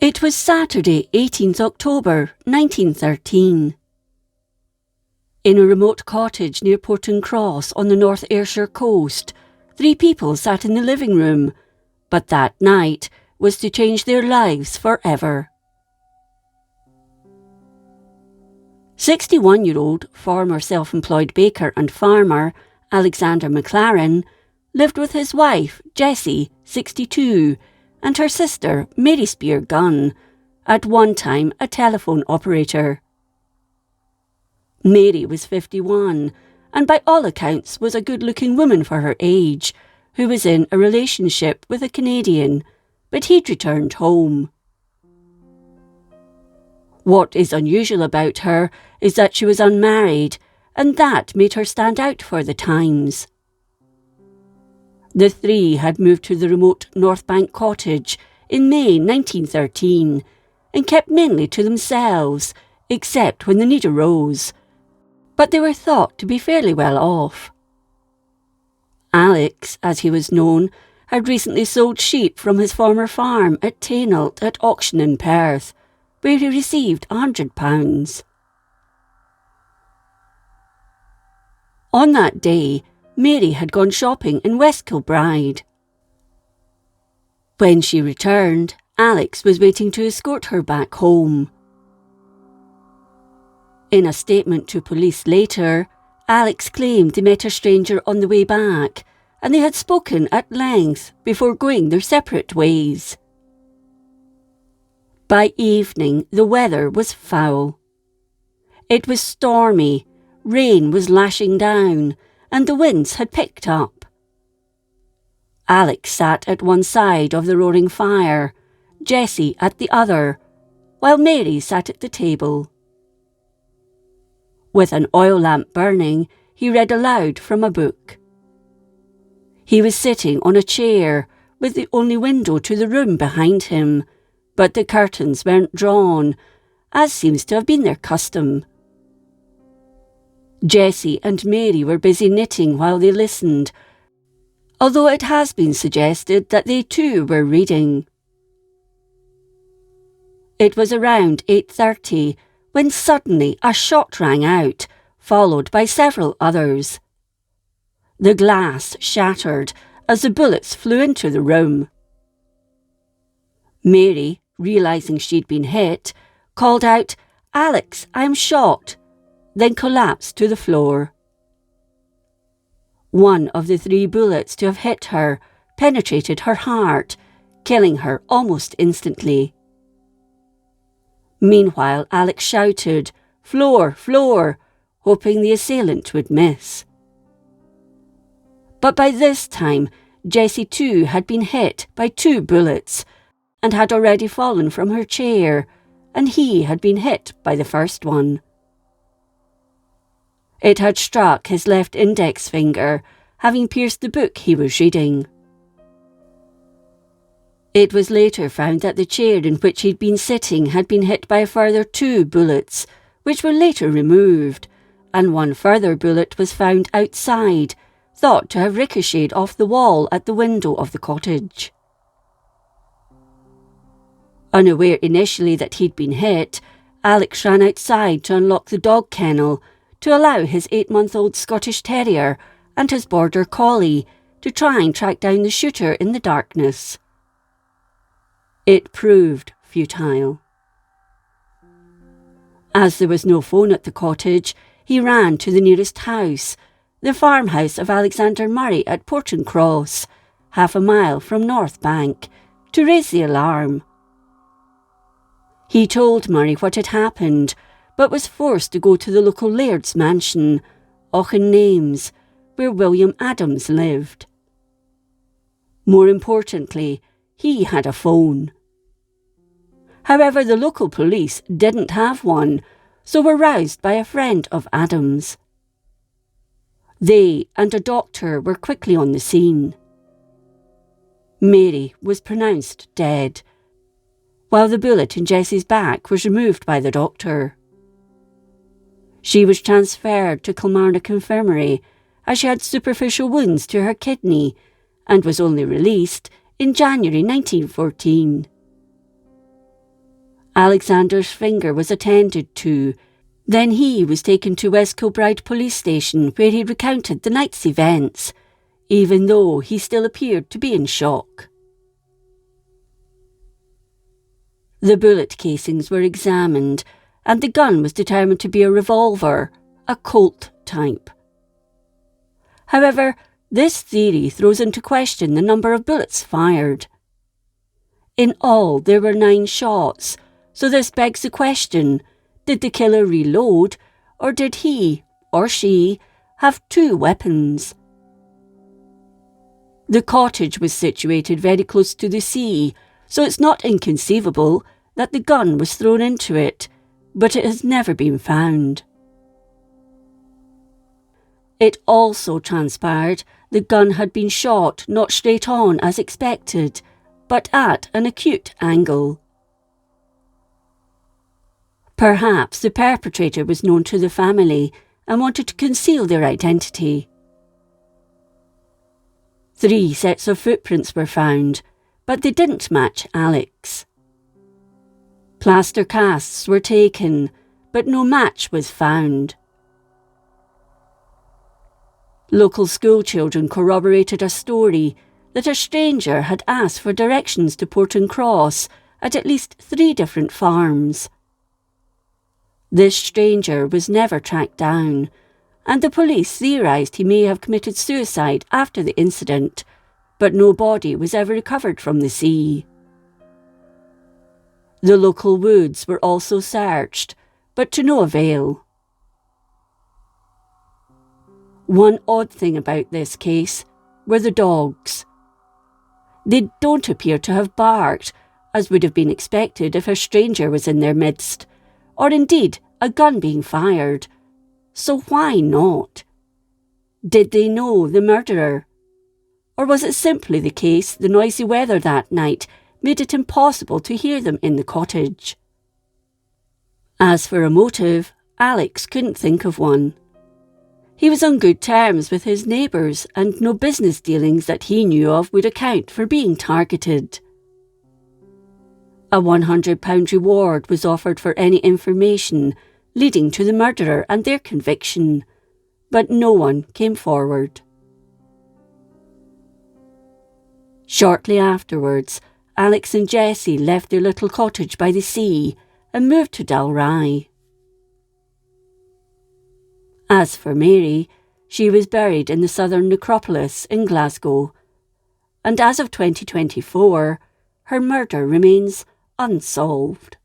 It was Saturday, 18th October 1913. In a remote cottage near Portencross on the North Ayrshire coast, 3 people sat in the living room, but that night was to change their lives forever. 61-year-old former self-employed baker and farmer Alexander McLaren lived with his wife Jessie, 62, and her sister Mary Spear Gunn, at one time a telephone operator. Mary was 51 and by all accounts was a good-looking woman for her age, who was in a relationship with a Canadian, but he'd returned home. What is unusual about her is that she was unmarried, and that made her stand out for the times. The 3 had moved to the remote North Bank cottage in May 1913 and kept mainly to themselves, except when the need arose. But they were thought to be fairly well off. Alex, as he was known, had recently sold sheep from his former farm at Tainault at auction in Perth, where he received £100. On that day, Mary had gone shopping in West Kilbride. When she returned, Alex was waiting to escort her back home. In a statement to police later, Alex claimed they met a stranger on the way back, and they had spoken at length before going their separate ways. By evening, the weather was foul. It was stormy, rain was lashing down, and the winds had picked up. Alex sat at one side of the roaring fire, Jessie at the other, while Mary sat at the table. With an oil lamp burning, he read aloud from a book. He was sitting on a chair, with the only window to the room behind him, but the curtains weren't drawn, as seems to have been their custom. Jessie and Mary were busy knitting while they listened, although it has been suggested that they too were reading. It was around 8:30 when suddenly a shot rang out, followed by several others. The glass shattered as the bullets flew into the room. Mary, realising she'd been hit, called out, "Alex, I'm shot," then collapsed to the floor. One of the 3 bullets to have hit her penetrated her heart, killing her almost instantly. Meanwhile, Alex shouted, "Floor, floor," hoping the assailant would miss. But by this time, Jessie too had been hit by 2 bullets and had already fallen from her chair, and he had been hit by the first one. It had struck his left index finger, having pierced the book he was reading. It was later found that the chair in which he'd been sitting had been hit by a further 2 bullets, which were later removed, and one further bullet was found outside, thought to have ricocheted off the wall at the window of the cottage. Unaware initially that he'd been hit, Alex ran outside to unlock the dog kennel to allow his 8-month-old Scottish Terrier and his Border Collie to try and track down the shooter in the darkness. It proved futile. As there was no phone at the cottage, he ran to the nearest house, the farmhouse of Alexander Murray at Portencross, half a mile from North Bank, to raise the alarm. He told Murray what had happened, but was forced to go to the local laird's mansion, Auchennames, where William Adams lived. More importantly, he had a phone. However, the local police didn't have one, so were roused by a friend of Adams. They and a doctor were quickly on the scene. Mary was pronounced dead, while the bullet in Jessie's back was removed by the doctor. She was transferred to Kilmarnock Infirmary as she had superficial wounds to her kidney and was only released in January 1914. Alexander's finger was attended to. Then he was taken to West Kilbride police station, where he recounted the night's events, even though he still appeared to be in shock. The bullet casings were examined, and the gun was determined to be a revolver, a Colt type. However, this theory throws into question the number of bullets fired. In all, there were 9 shots, so this begs the question, did the killer reload, or did he, or she, have 2 weapons? The cottage was situated very close to the sea, so it's not inconceivable that the gun was thrown into it, but it has never been found. It also transpired the gun had been shot not straight on as expected, but at an acute angle. Perhaps the perpetrator was known to the family and wanted to conceal their identity. 3 sets of footprints were found, but they didn't match Alex. Plaster casts were taken, but no match was found. Local schoolchildren corroborated a story that a stranger had asked for directions to Portencross at least 3 different farms. This stranger was never tracked down, and the police theorised he may have committed suicide after the incident, but no body was ever recovered from the sea. The local woods were also searched, but to no avail. One odd thing about this case were the dogs. They don't appear to have barked, as would have been expected if a stranger was in their midst, or indeed a gun being fired. So why not? Did they know the murderer? Or was it simply the case the noisy weather that night made it impossible to hear them in the cottage? As for a motive, Alex couldn't think of one. He was on good terms with his neighbours, and no business dealings that he knew of would account for being targeted. A £100 reward was offered for any information leading to the murderer and their conviction, but no one came forward. Shortly afterwards, Alex and Jessie left their little cottage by the sea and moved to Dalry. As for Mary, she was buried in the southern necropolis in Glasgow, and as of 2024, her murder remains unsolved.